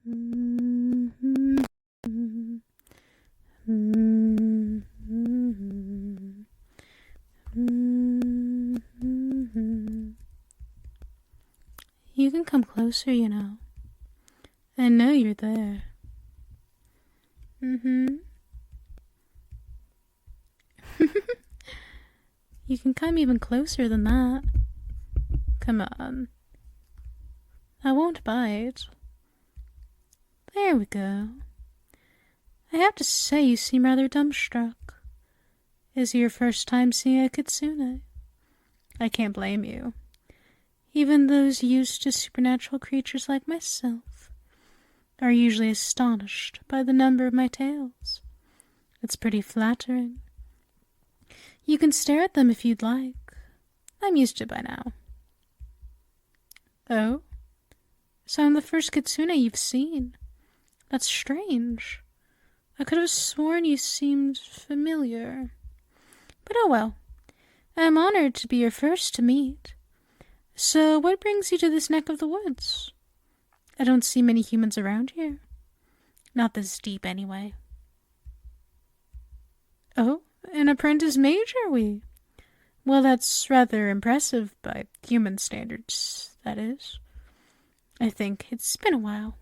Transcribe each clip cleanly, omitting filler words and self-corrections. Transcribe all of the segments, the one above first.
You can come closer, you know. I know you're there. You can come even closer than that. Come on. I won't bite. There we go. I have to say you seem rather dumbstruck. Is it your first time seeing a kitsune? I can't blame you. Even those used to supernatural creatures like myself are usually astonished by the number of my tails. It's pretty flattering. You can stare at them if you'd like. I'm used to it by now. Oh? So I'm the first kitsune you've seen. That's strange. I could have sworn you seemed familiar. But oh well. I'm honored to be your first to meet. So what brings you to this neck of the woods? I don't see many humans around here. Not this deep, anyway. Oh, an apprentice mage, are we? Well, that's rather impressive by human standards, that is. I think it's been a while.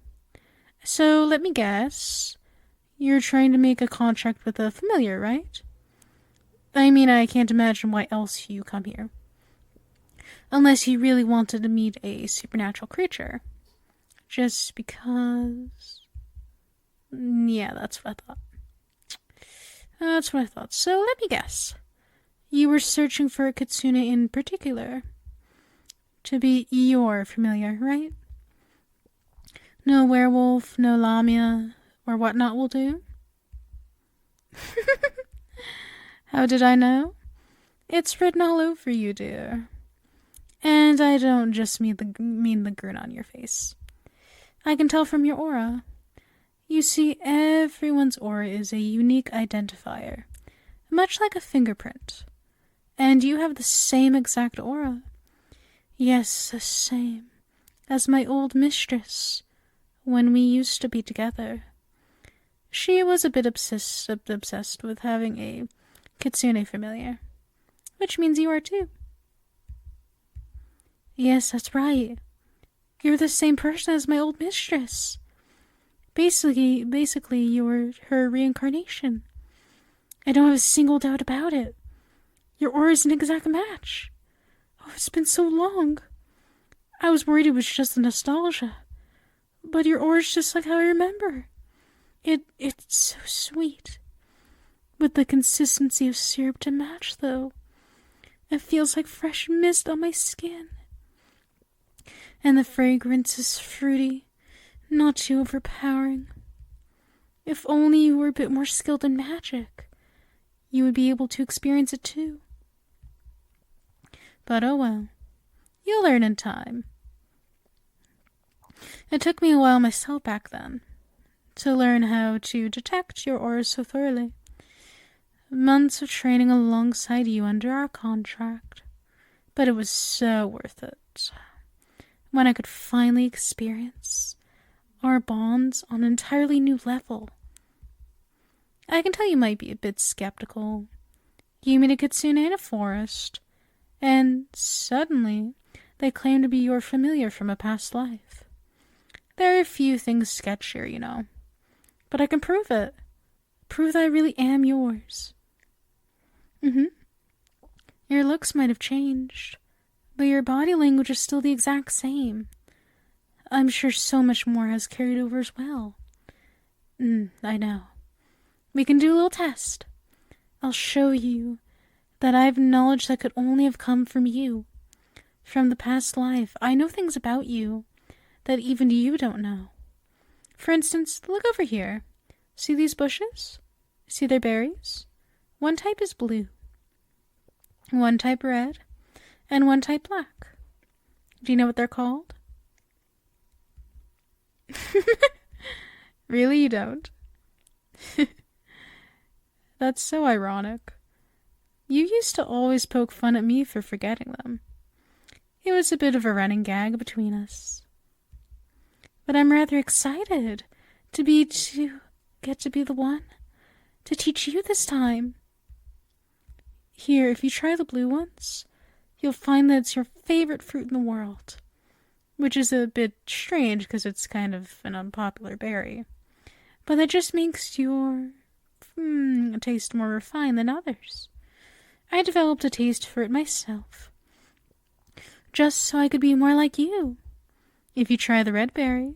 So, let me guess. You're trying to make a contract with a familiar, right? I mean, I can't imagine why else you come here. Unless you really wanted to meet a supernatural creature. Just because... Yeah, that's what I thought. So, let me guess. You were searching for a kitsune in particular. To be your familiar, right? No werewolf, no lamia, or whatnot will do? How did I know? It's written all over you, dear. And I don't just mean the grin on your face. I can tell from your aura. You see, everyone's aura is a unique identifier, much like a fingerprint. And you have the same exact aura. Yes, the same as my old mistress, when we used to be together. She was a bit obsessed with having a kitsune familiar, which means you are too. Yes, that's right. You're the same person as my old mistress. Basically, you're her reincarnation. I don't have a single doubt about it. Your aura is an exact match. Oh, it's been so long. I was worried it was just the nostalgia. But your aura's just like how I remember. It's so sweet. With the consistency of syrup to match, though. It feels like fresh mist on my skin. And the fragrance is fruity, not too overpowering. If only you were a bit more skilled in magic, you would be able to experience it too. But oh well, you'll learn in time. It took me a while myself back then, to learn how to detect your aura so thoroughly. Months of training alongside you under our contract, but it was so worth it. When I could finally experience our bonds on an entirely new level. I can tell you might be a bit skeptical. You meet a kitsune in a forest, and suddenly they claim to be your familiar from a past life. There are a few things sketchier, you know. But I can prove it. Prove that I really am yours. Your looks might have changed, but your body language is still the exact same. I'm sure so much more has carried over as well. I know. We can do a little test. I'll show you that I have knowledge that could only have come from you. From the past life, I know things about you that even you don't know. For instance, look over here. See these bushes? See their berries? One type is blue, one type red, and one type black. Do you know what they're called? Really, you don't? That's so ironic. You used to always poke fun at me for forgetting them. It was a bit of a running gag between us. but I'm rather excited to get to be the one to teach you this time. Here, if you try the blue ones, you'll find that it's your favorite fruit in the world, which is a bit strange because it's kind of an unpopular berry. But that just makes your taste more refined than others. I developed a taste for it myself, just so I could be more like you. If you try the red berry,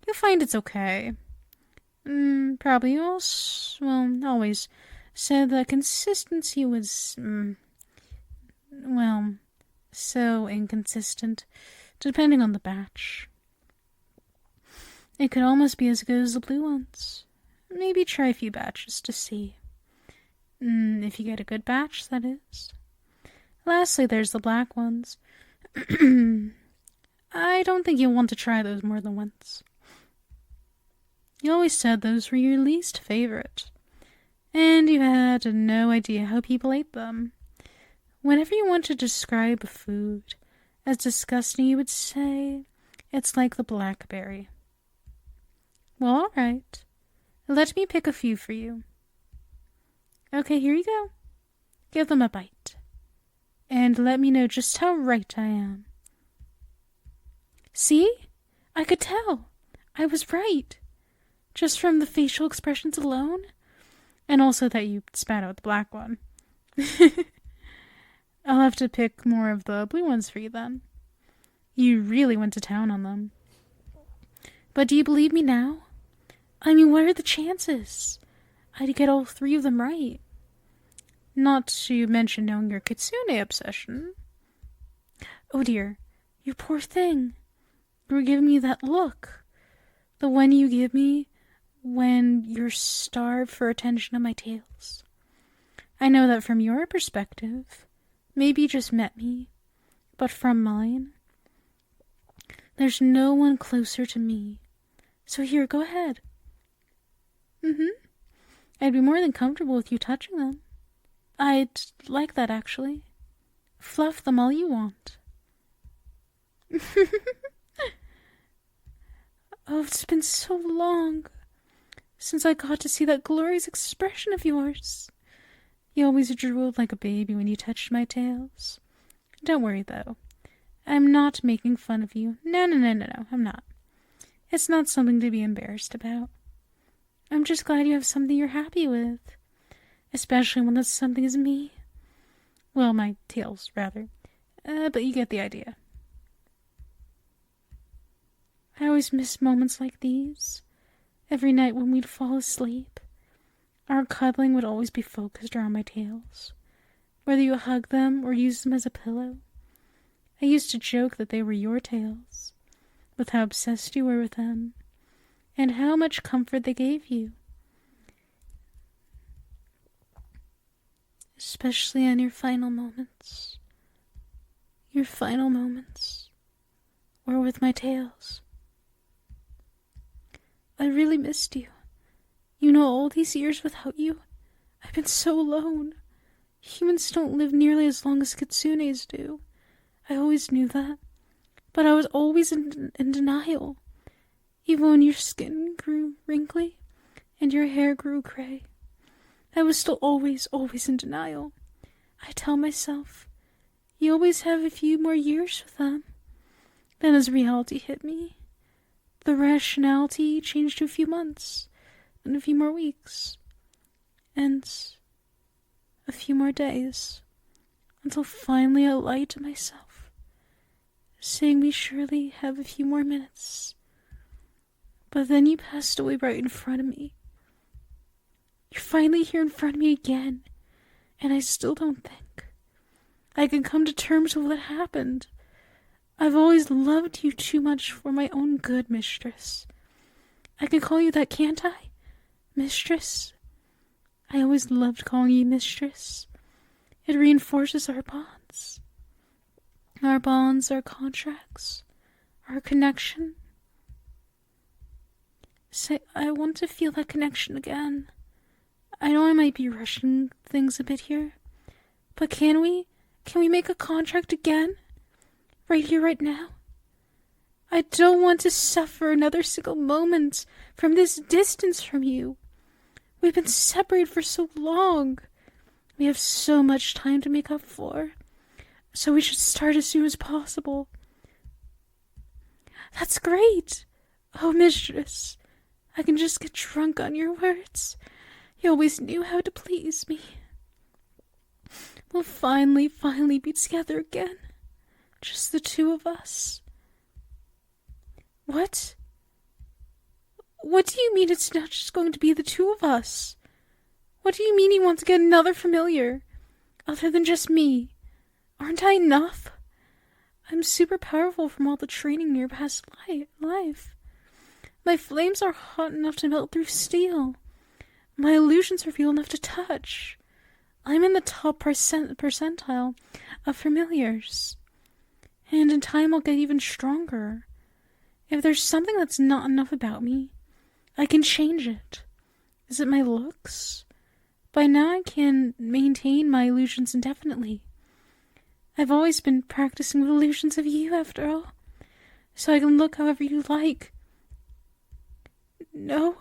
you'll find it's okay. Probably always said that consistency was, so inconsistent, depending on the batch. It could almost be as good as the blue ones. Maybe try a few batches to see. If you get a good batch, that is. Lastly, there's the black ones. I don't think you'll want to try those more than once. You always said those were your least favorite, and you had no idea how people ate them. Whenever you want to describe a food as disgusting, you would say it's like the blackberry. Well, all right. Let me pick a few for you. Okay, here you go. Give them a bite, and let me know just how right I am. See? I could tell. I was right. Just from the facial expressions alone, and also that you spat out the black one. I'll have to pick more of the blue ones for you then. You really went to town on them. But do you believe me now? I mean, what are the chances I'd get all 3 of them right? Not to mention knowing your Kitsune obsession. Oh dear, you poor thing. You were giving me that look. The one you give me when you're starved for attention on my tales. I know that from your perspective, maybe you just met me, but from mine, there's no one closer to me. So here, go ahead. I'd be more than comfortable with you touching them. I'd like that, actually. Fluff them all you want. Oh, it's been so long since I got to see that glorious expression of yours. You always drooled like a baby when you touched my tails. Don't worry, though. I'm not making fun of you. No, I'm not. It's not something to be embarrassed about. I'm just glad you have something you're happy with. Especially when that something is me. Well, my tails, rather. But you get the idea. I always miss moments like these. Every night when we'd fall asleep, our cuddling would always be focused around my tails. Whether you hug them or use them as a pillow. I used to joke that they were your tails, with how obsessed you were with them, and how much comfort they gave you. Especially on your final moments. Your final moments were with my tails. I really missed you. You know, all these years without you, I've been so alone. Humans don't live nearly as long as kitsunes do. I always knew that. But I was always in denial. Even when your skin grew wrinkly and your hair grew gray, I was still always in denial. I tell myself, you always have a few more years with them. Then as reality hit me, the rationality changed to a few months, then a few more weeks, and a few more days, until finally I lied to myself, saying we surely have a few more minutes. But then you passed away right in front of me. You're finally here in front of me again, and I still don't think I can come to terms with what happened. I've always loved you too much for my own good, Mistress. I can call you that, can't I? Mistress? I always loved calling you Mistress. It reinforces our bonds. Our bonds, our contracts, our connection. Say, I want to feel that connection again. I know I might be rushing things a bit here, but can we make a contract again? Right here, right now? I don't want to suffer another single moment from this distance from you. We've been separated for so long. We have so much time to make up for. So we should start as soon as possible. That's great. Oh, Mistress, I can just get drunk on your words. You always knew how to please me. We'll finally be together again. Just the two of us. What? What do you mean it's not just going to be the two of us? What do you mean you want to get another familiar? Other than just me? Aren't I enough? I'm super powerful from all the training in your past life. My flames are hot enough to melt through steel. My illusions are real enough to touch. I'm in the top percentile of familiars. And in time I'll get even stronger. If there's something that's not enough about me, I can change it. Is it my looks? By now I can maintain my illusions indefinitely. I've always been practicing with illusions of you, after all. So I can look however you like. No?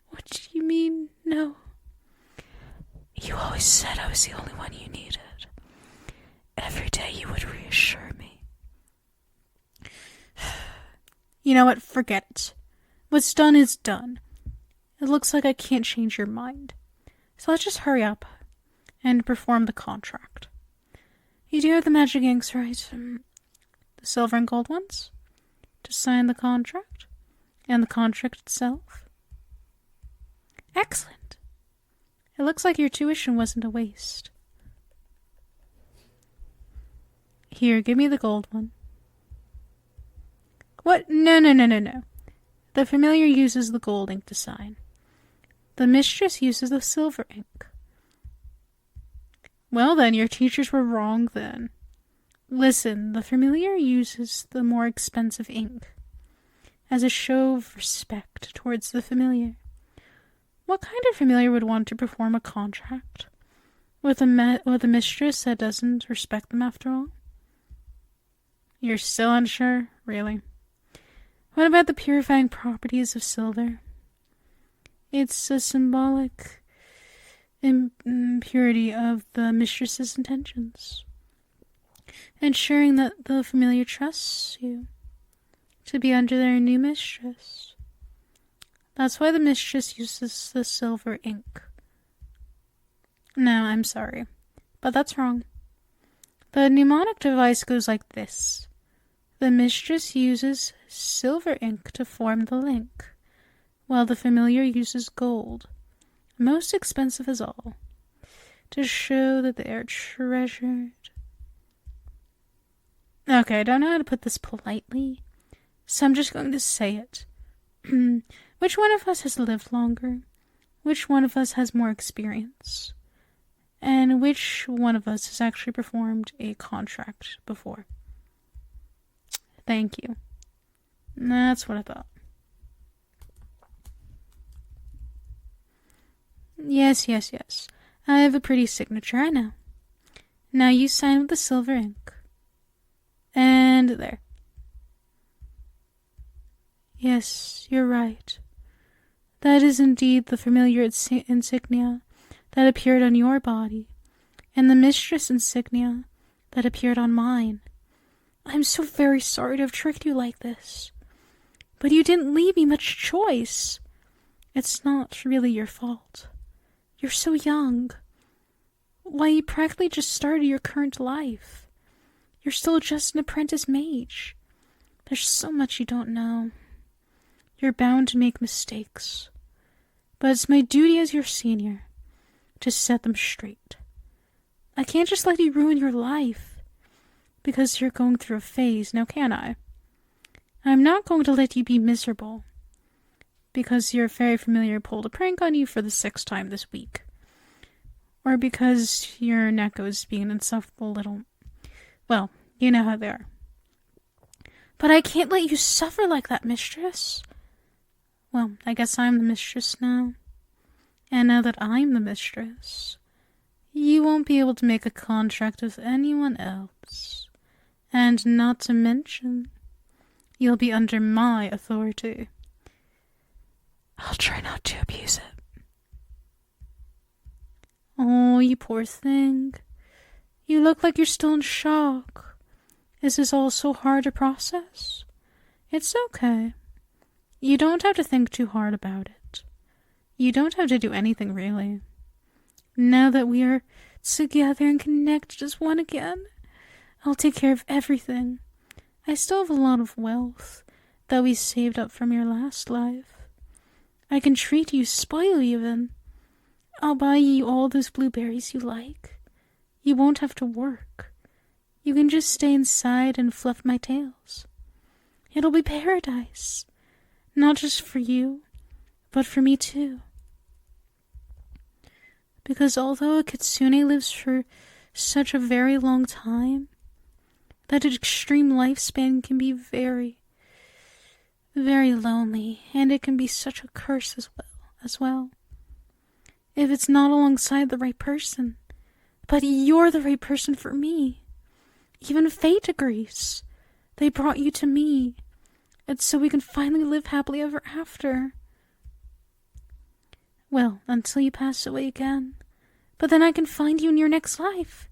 What do you mean, no? You always said I was the only one you needed. Every day you would reassure me. You know what? Forget it. What's done is done. It looks like I can't change your mind. So let's just hurry up and perform the contract. You do have the magic inks, right? The silver and gold ones? To sign the contract? And the contract itself? Excellent. It looks like your tuition wasn't a waste. Here, give me the gold one. What? No. The familiar uses the gold ink to sign. The mistress uses the silver ink. Well then, your teachers were wrong then. Listen, the familiar uses the more expensive ink as a show of respect towards the familiar. What kind of familiar would want to perform a contract with a mistress that doesn't respect them after all? You're still unsure? Really? What about the purifying properties of silver? It's a symbolic impurity of the mistress's intentions, ensuring that the familiar trusts you to be under their new mistress. That's why the mistress uses the silver ink. No, I'm sorry, but that's wrong. The mnemonic device goes like this. The mistress uses silver ink to form the link, while the familiar uses gold, most expensive as all, to show that they are treasured. Okay, I don't know how to put this politely, so I'm just going to say it. Which one of us has lived longer? Which one of us has more experience? And which one of us has actually performed a contract before? Thank you. That's what I thought. Yes. I have a pretty signature, I know. Now you sign with the silver ink. And there. Yes, you're right. That is indeed the familiar insignia that appeared on your body, and the mistress insignia that appeared on mine. I'm so very sorry to have tricked you like this. But you didn't leave me much choice. It's not really your fault. You're so young. Why, you practically just started your current life. You're still just an apprentice mage. There's so much you don't know. You're bound to make mistakes. But it's my duty as your senior to set them straight. I can't just let you ruin your life because you're going through a phase, now can I? I'm not going to let you be miserable because your fairy familiar pulled a prank on you for the 6th time this week. Or because your Neko is being an insufferable little... Well, you know how they are. But I can't let you suffer like that, mistress. Well, I guess I'm the mistress now. And now that I'm the mistress, you won't be able to make a contract with anyone else. And not to mention, You'll be under my authority. I'll try not to abuse it. Oh, you poor thing. You look like you're still in shock. Is this all so hard to process? It's okay. You don't have to think too hard about it. You don't have to do anything, really. Now that we are together and connected as one again, I'll take care of everything. I still have a lot of wealth that we saved up from your last life. I can treat you, spoil you even. I'll buy you all those blueberries you like. You won't have to work. You can just stay inside and fluff my tails. It'll be paradise. Not just for you, but for me too. Because although a kitsune lives for such a very long time, that extreme lifespan can be very, very lonely, and it can be such a curse as well. If it's not alongside the right person. But you're the right person for me. Even fate agrees. They brought you to me. And so we can finally live happily ever after. Well, until you pass away again. But then I can find you in your next life.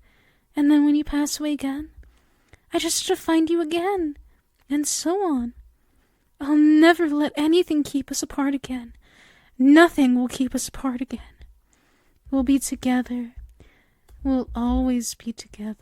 And then when you pass away again, I just have to find you again. And so on. I'll never let anything keep us apart again. Nothing will keep us apart again. We'll be together. We'll always be together.